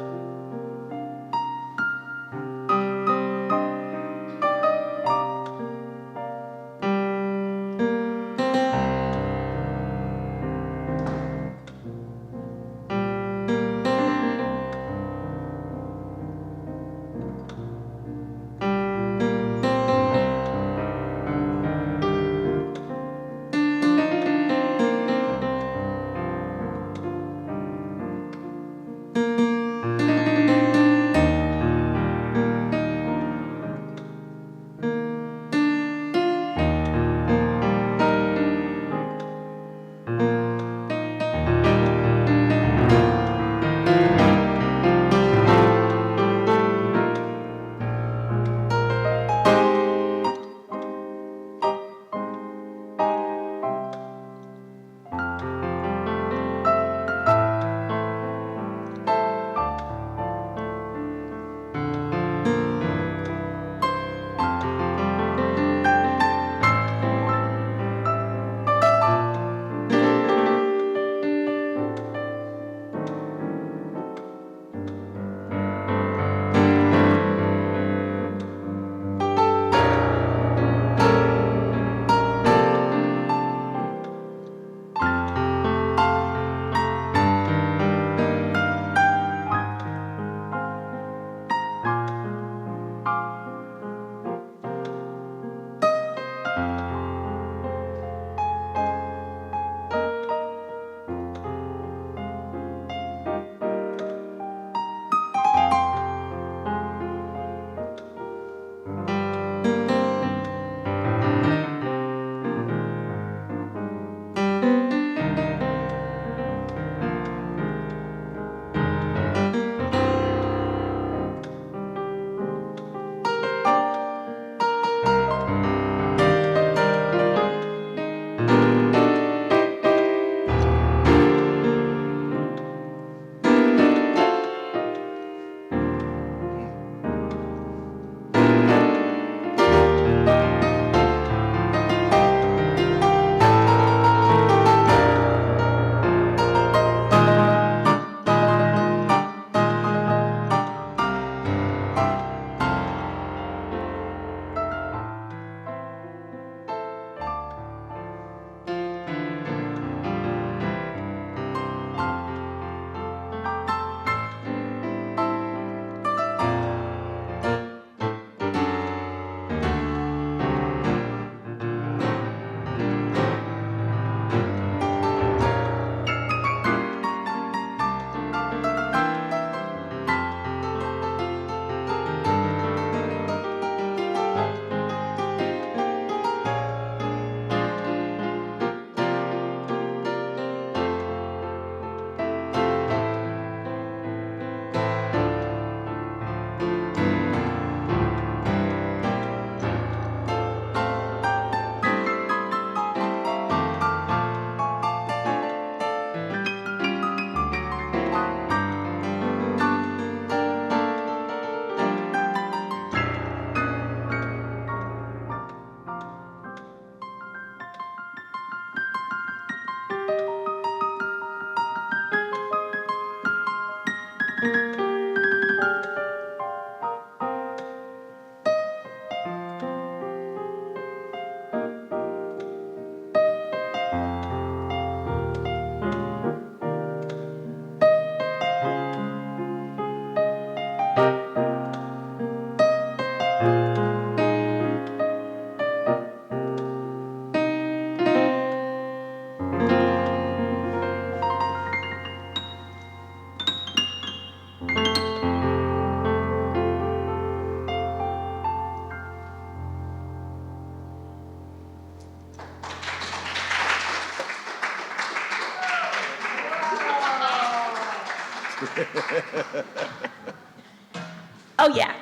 Oh, yeah.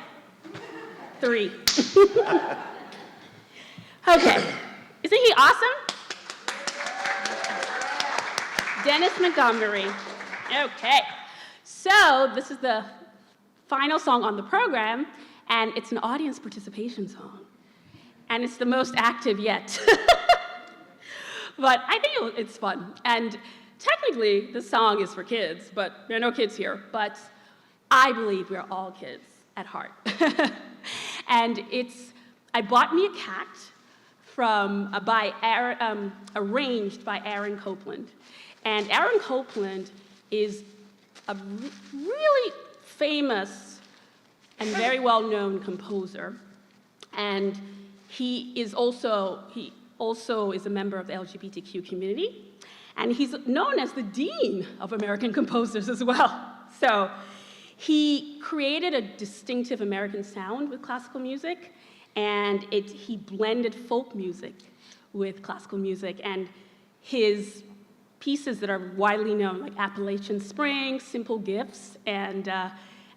3. Okay. Isn't he awesome? Dennis Montgomery. Okay. So this is the final song on the program, and it's an audience participation song. And it's the most active yet. But I think it's fun. And technically, the song is for kids, but there are no kids here. But I believe we're all kids at heart. And I bought me a cat arranged by Aaron Copland. And Aaron Copland is a really famous and very well-known composer. And he also is a member of the LGBTQ community. And he's known as the dean of American composers as well. So he created a distinctive American sound with classical music, and he blended folk music with classical music. And his pieces that are widely known, like Appalachian Spring, Simple Gifts, and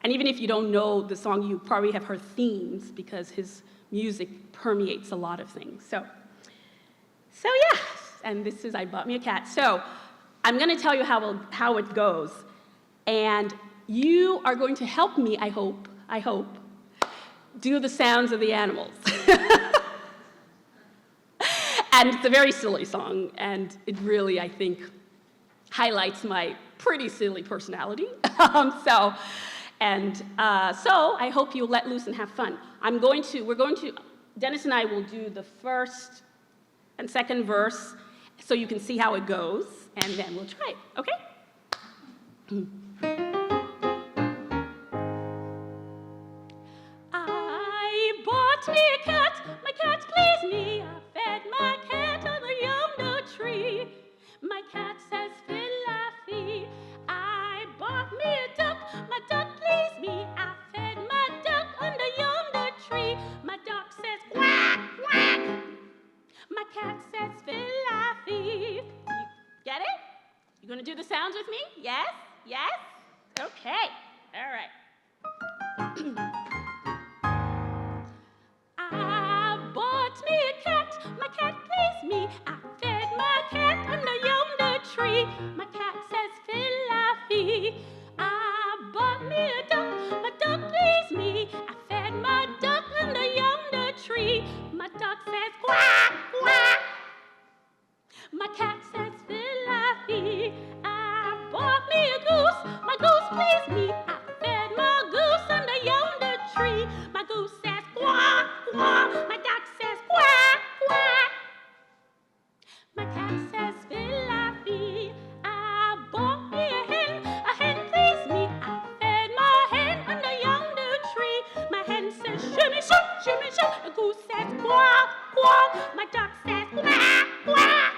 even if you don't know the song, you probably have heard themes because his music permeates a lot of things. So yeah, and this is I Bought Me a Cat. So I'm going to tell you how it goes, and you are going to help me, I hope, do the sounds of the animals. And it's a very silly song, and it really, I think, highlights my pretty silly personality. So I hope you'll let loose and have fun. Dennis and I will do the first and second verse so you can see how it goes, and then we'll try it, okay? I bought me a cat, my cat pleased me. I fed my cat on the yonder tree. My cat says Philadelphia. I bought me a duck, my duck pleased me. I fed my duck under yonder tree. My duck says quack, quack. My cat says Philadelphia. You get it? You gonna do the sounds with me? Yes? Yes? Okay. All right. I bought me a cat, my cat pleased me. I fed my cat under yonder tree. My cat says Philadelphia. I bought me a duck, my duck pleased me. I fed my duck under yonder tree. My duck says quack, quack. My cat says Philadelphia. I bought me a goose, my goose pleased me. I fed my goose under yonder tree. My goose says quack, quack. My duck says quack, quack. My cat says Philadelphia. I bought me a hen pleased me. I fed my hen under yonder tree. My hen says shimmy, shimmy, shimmy. The goose says quack, quack. My duck says quack, quack.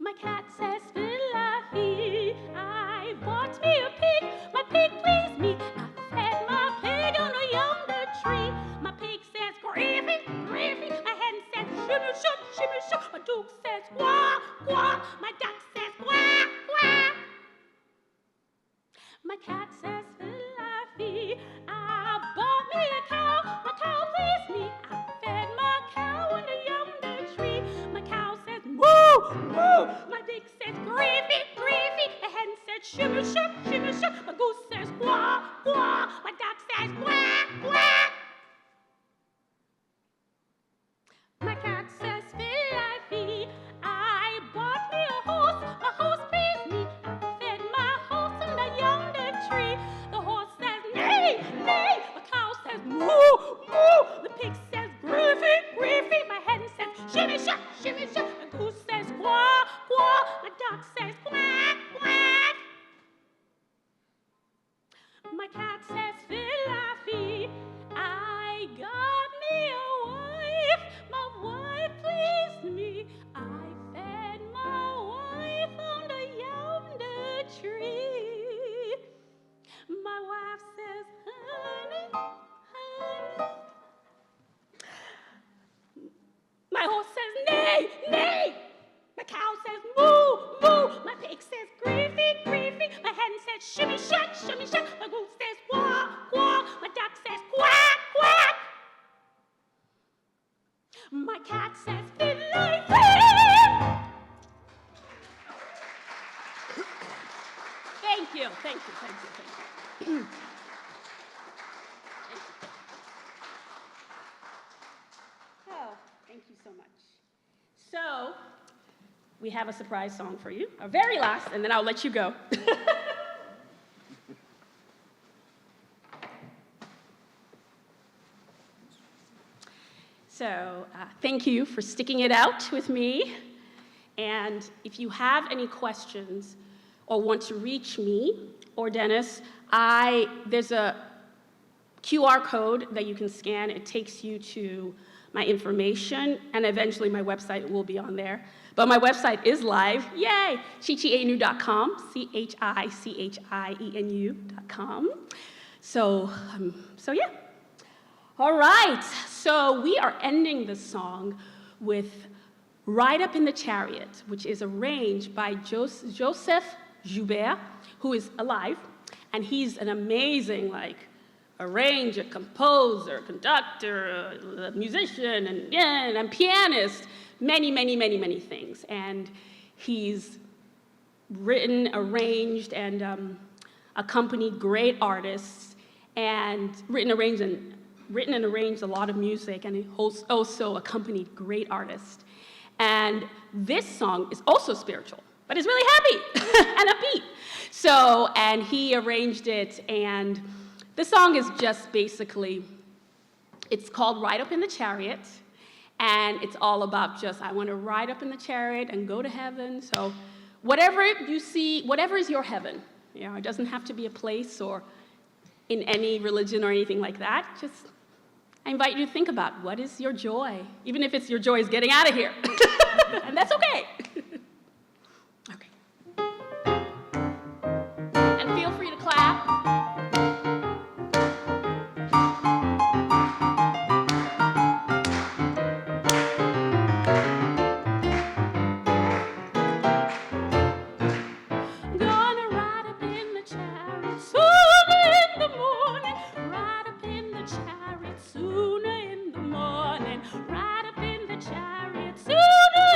My cat says Philadelphia. I bought me a pig, my pig pleased me. I fed my pig on a yonder tree. My pig says gravy, gravy. My hen says shimmy, shimmy, shimmy. My duck says quack, quack. My duck says quack, quack. My cat says Philadelphia. I bought me a cow, my cow pleased me. I fed my cow under yonder tree. My cow says moo, moo. My pig says gravy, gravy. The hen says shimmy, shimmy, shimmy. My goose says quack, quack. My duck says quack, quack. My cat says Philadelphia. I bought me a horse, my horse pleased me. I fed my horse under yonder tree. The horse says neigh, neigh. My cow says moo, moo. The pig says gravy, gravy. My hen says shimmy, shimmy, shimmy. My goose says quack, quack. My duck says quack, quack. My cat says Philadelphia. I got me a wife, my wife pleased me. I fed my wife under yonder tree. My wife says, honey, honey. My horse says, neigh, neigh. My cow says, moo, moo. My pig says, gravy, gravy. My hen says, Thank you. Oh, thank you so much. So, we have a surprise song for you, our very last, and then I'll let you go. So, thank you for sticking it out with me. And if you have any questions or want to reach me or Dennis, there's a QR code that you can scan. It takes you to my information, and eventually my website will be on there. But my website is live, yay, chichienu.com, chichienu.com. So yeah. All right, so we are ending the song with Ride Up in the Chariot, which is arranged by Joseph Joubert, who is alive, and he's an amazing, arranger, composer, conductor, musician, and pianist, many things. And he's written, arranged, and accompanied great artists, and written and arranged a lot of music, and he also accompanied great artists. And this song is also spiritual, but it's really happy and upbeat. So, and he arranged it, and the song is just basically, it's called Ride Up in the Chariot, and it's all about just, I want to ride up in the chariot and go to heaven. So whatever you see, whatever is your heaven, it doesn't have to be a place or in any religion or anything like that. Just, I invite you to think about, what is your joy? Even if it's your joy is getting out of here. And that's okay. Okay. And feel free to clap. Gonna ride up in the chariot sooner in the morning. Ride up in the chariot sooner in the morning. Ride up in the chariot sooner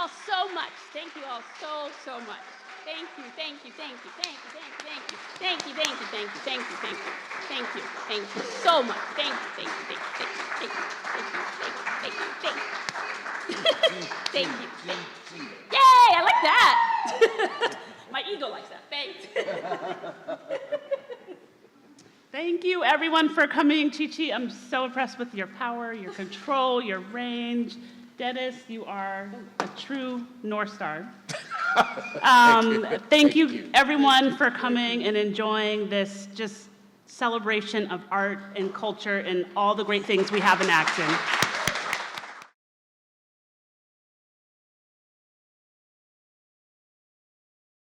all so much. Thank you all so, so much. Thank you, thank you, thank you, thank you, thank you, thank you, thank you, thank you, thank you, thank you, thank you, thank you so much. Thank you, thank you, thank you, thank you, thank you, thank you, thank you, thank you. Yay, I like that. My ego likes that. Thanks. Thank you, everyone, for coming. Chichi, I'm so impressed with your power, your control, your range. Dennis, you are a true North Star. Thank you, everyone, for coming and enjoying this just celebration of art and culture and all the great things we have in Acton.